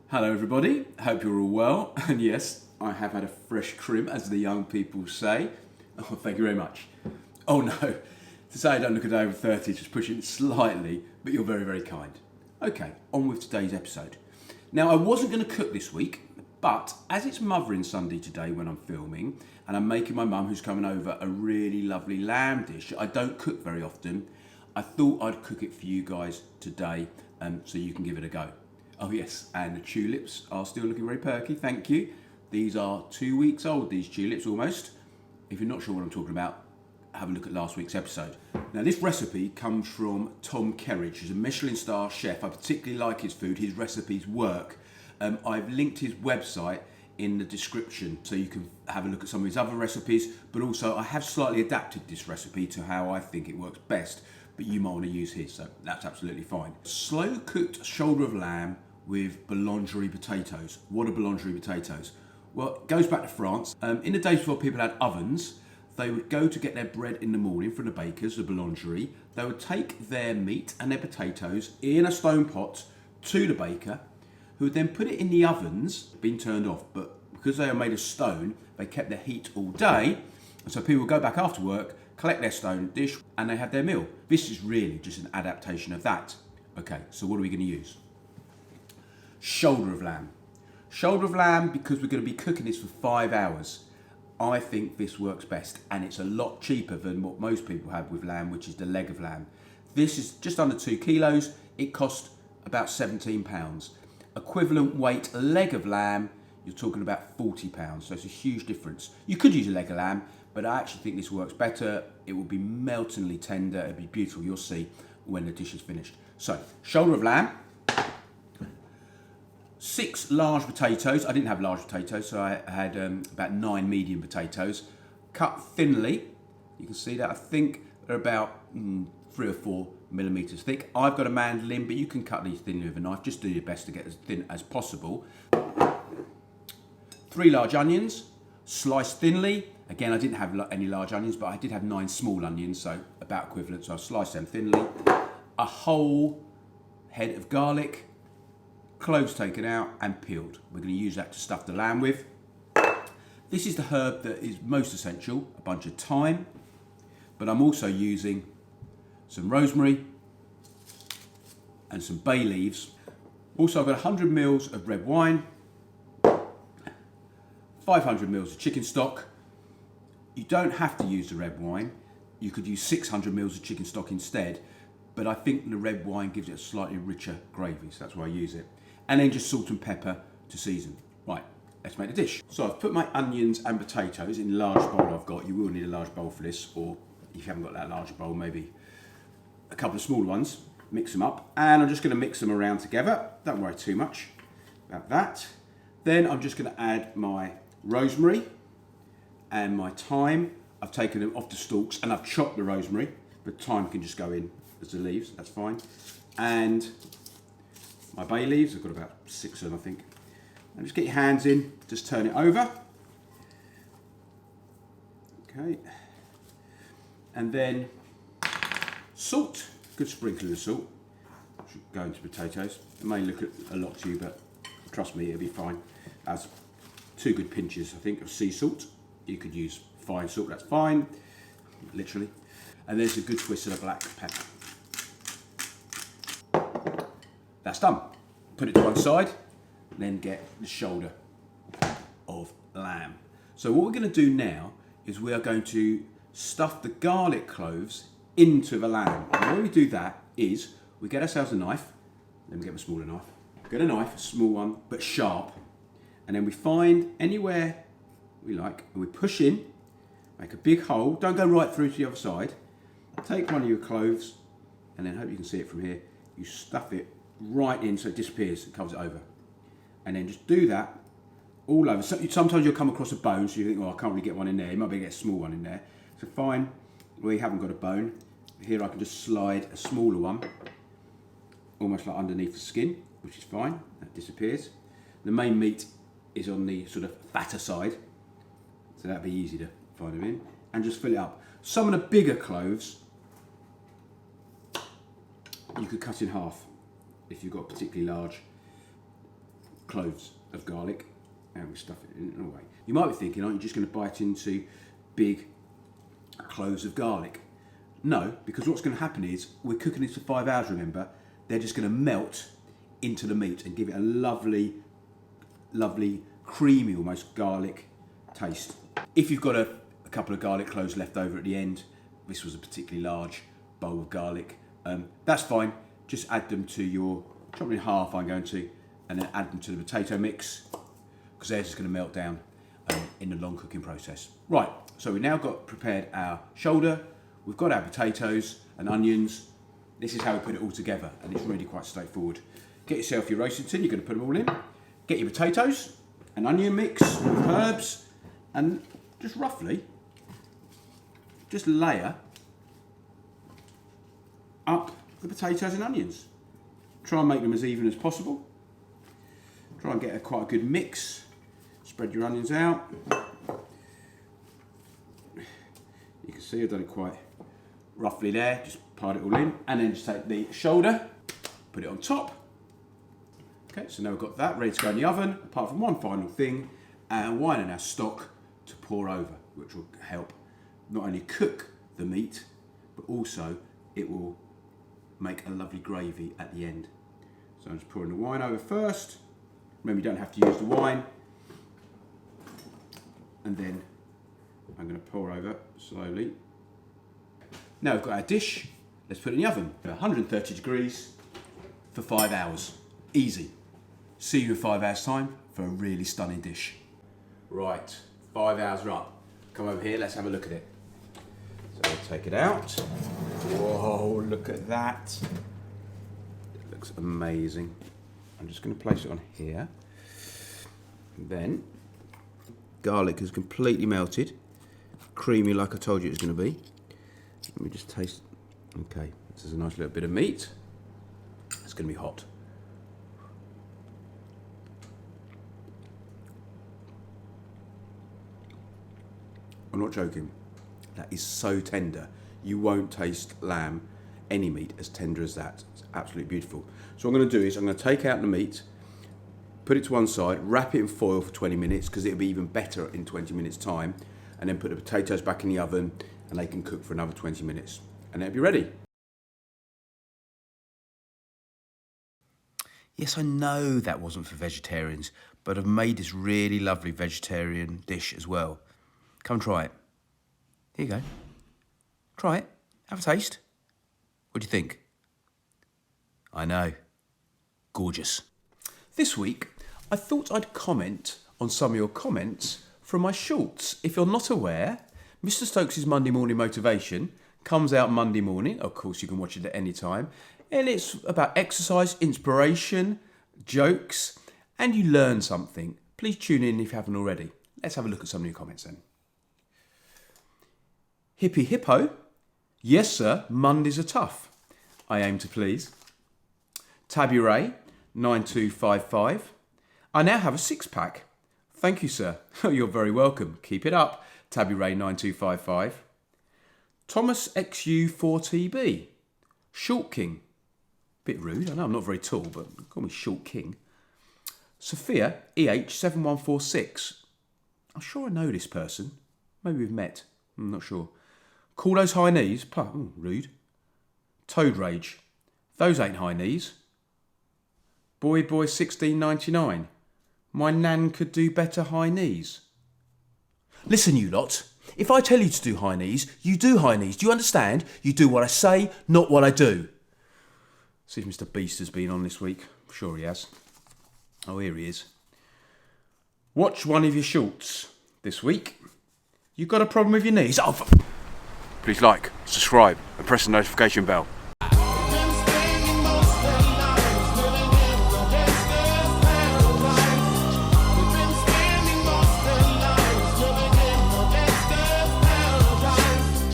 Hello everybody, hope you're all well. And yes, I have had a fresh crim, as the young people say. Oh, thank you very much. Oh no, to say I don't look a day over 30 is just pushing it slightly, but you're very, very kind. Okay, on with today's episode. Now, I wasn't going to cook this week, but as it's Mothering Sunday today when I'm filming, and I'm making my mum, who's coming over, a really lovely lamb dish I don't cook very often, I thought I'd cook it for you guys today, so you can give it a go. Oh yes, and the tulips are still looking very perky, thank you. These are 2 weeks old, these tulips almost. If you're not sure what I'm talking about, have a look at last week's episode. Now this recipe comes from Tom Kerridge, who's a Michelin star chef. I particularly like his food, his recipes work. I've linked his website in the description so you can have a look at some of his other recipes, but also I have slightly adapted this recipe to how I think it works best, but you might want to use his, so that's absolutely fine. Slow cooked shoulder of lamb with boulangerie potatoes. What are boulangerie potatoes? Well, it goes back to France. In the days before people had ovens, they would go to get their bread in the morning from the bakers, the boulangerie. They would take their meat and their potatoes in a stone pot to the baker, who would then put it in the ovens, being turned off, but because they are made of stone, they kept their heat all day, and so people would go back after work, collect their stone dish, and they had their meal. This is really just an adaptation of that. Okay, so what are we going to use? Shoulder of lamb. Shoulder of lamb, because we're going to be cooking this for 5 hours. I think this works best, and it's a lot cheaper than what most people have with lamb, which is the leg of lamb. This is just under 2 kilos. It cost about £17. Equivalent weight leg of lamb, you're talking about £40. So it's a huge difference. You could use a leg of lamb, but I actually think this works better. It will be meltingly tender. It'll be beautiful. You'll see when the dish is finished. So, shoulder of lamb. 6 large potatoes. I didn't have large potatoes, so I had about 9 medium potatoes. Cut thinly. You can see that. I think they're about 3 or 4 millimeters thick. I've got a mandolin, but you can cut these thinly with a knife. Just do your best to get as thin as possible. 3 large onions, sliced thinly. Again, I didn't have any large onions, but I did have 9 small onions, so about equivalent. So I sliced them thinly. A whole head of garlic, cloves taken out and peeled. We're going to use that to stuff the lamb with. This is the herb that is most essential, a bunch of thyme, but I'm also using some rosemary and some bay leaves. Also, I've got 100 mils of red wine, 500 mils of chicken stock. You don't have to use the red wine. You could use 600 mils of chicken stock instead, but I think the red wine gives it a slightly richer gravy, so that's why I use it. And then just salt and pepper to season. Right, let's make the dish. So I've put my onions and potatoes in a large bowl I've got. You will need a large bowl for this, or if you haven't got that large bowl, maybe a couple of smaller ones. Mix them up, and I'm just going to mix them around together. Don't worry too much about that. Then I'm just going to add my rosemary and my thyme. I've taken them off the stalks and I've chopped the rosemary, but thyme can just go in as the leaves, that's fine. And my bay leaves, I've got about 6 of them I think. And just get your hands in, just turn it over. Okay. And then salt, good sprinkling of salt. Should go into potatoes. It may look a lot to you, but trust me, it'll be fine. That's 2 good pinches, I think, of sea salt. You could use fine salt, that's fine, literally. And there's a good twist of the black pepper. That's done. Put it to one side, then get the shoulder of lamb. So what we're going to do now is we are going to stuff the garlic cloves into the lamb. And the way we do that is we get ourselves a knife. Let me get a smaller knife. Get a knife, a small one, but sharp. And then we find anywhere we like, and we push in, make a big hole. Don't go right through to the other side. Take one of your cloves, and then hope you can see it from here. You stuff it right in so it disappears and covers it over. And then just do that all over. So, sometimes you'll come across a bone, so you think, oh, I can't really get one in there. You might be able to get a small one in there. So fine, we haven't got a bone. Here I can just slide a smaller one, almost like underneath the skin, which is fine, that disappears. The main meat is on the sort of fatter side, so that'd be easy to find them in. And just fill it up. Some of the bigger cloves, you could cut in half if you've got a particularly large cloves of garlic, and we stuff it in away. You might be thinking, aren't you just going to bite into big cloves of garlic? No, because what's going to happen is, we're cooking this for 5 hours, remember, they're just going to melt into the meat and give it a lovely, lovely, creamy almost garlic taste. If you've got a couple of garlic cloves left over at the end, this was a particularly large bowl of garlic, that's fine. Just add them to your, chop them in half I'm going to, and then add them to the potato mix, because they're just going to melt down in the long cooking process. Right, so we've now got prepared our shoulder, we've got our potatoes and onions. This is how we put it all together, and it's really quite straightforward. Get yourself your roasting tin, you're going to put them all in. Get your potatoes, an onion mix with herbs, and just roughly, just layer up the potatoes and onions. Try and make them as even as possible. Try and get quite a good mix. Spread your onions out. You can see I've done it quite roughly there. Just pile it all in, and then just take the shoulder, put it on top. Okay, so now we've got that ready to go in the oven, apart from one final thing, and wine and our stock to pour over, which will help not only cook the meat, but also it will make a lovely gravy at the end. So I'm just pouring the wine over first. Remember, you don't have to use the wine. And then I'm going to pour over slowly. Now we've got our dish. Let's put it in the oven at 130 degrees for 5 hours. Easy. See you in 5 hours time for a really stunning dish. Right, 5 hours are up. Come over here, let's have a look at it. So we'll take it out. Whoa, look at that. It looks amazing. I'm just going to place it on here. And then, garlic is completely melted. Creamy like I told you it was going to be. Let me just taste. Okay, this is a nice little bit of meat. It's going to be hot. I'm not joking. That is so tender. You won't taste lamb, any meat, as tender as that. It's absolutely beautiful. So what I'm going to do is I'm going to take out the meat, put it to one side, wrap it in foil for 20 minutes, because it'll be even better in 20 minutes time, and then put the potatoes back in the oven, and they can cook for another 20 minutes. And it'll be ready. Yes, I know that wasn't for vegetarians, but I've made this really lovely vegetarian dish as well. Come try it. Here you go. Try it. Have a taste. What do you think? I know. Gorgeous. This week, I thought I'd comment on some of your comments from my shorts. If you're not aware, Mr. Stokes' Monday Morning Motivation comes out Monday morning. Of course, you can watch it at any time. And it's about exercise, inspiration, jokes, and you learn something. Please tune in if you haven't already. Let's have a look at some of your comments then. Hippie Hippo. Yes, sir, Mondays are tough. I aim to please. Tabby Ray, 9255. I now have a six-pack. Thank you, sir. You're very welcome. Keep it up. Tabby Ray, 9255. Thomas XU4TB. Short King. Bit rude. I know I'm not very tall, but call me Short King. Sophia, EH7146. I'm sure I know this person. Maybe we've met. I'm not sure. Call those high knees. Rude. Toad Rage. Those ain't high knees. Boy 1699. My nan could do better high knees. Listen, you lot. If I tell you to do high knees, you do high knees. Do you understand? You do what I say, not what I do. See if Mr. Beast has been on this week. I'm sure he has. Oh, here he is. Watch one of your shorts this week. You got a problem with your knees? Oh, please like, subscribe, and press the notification bell.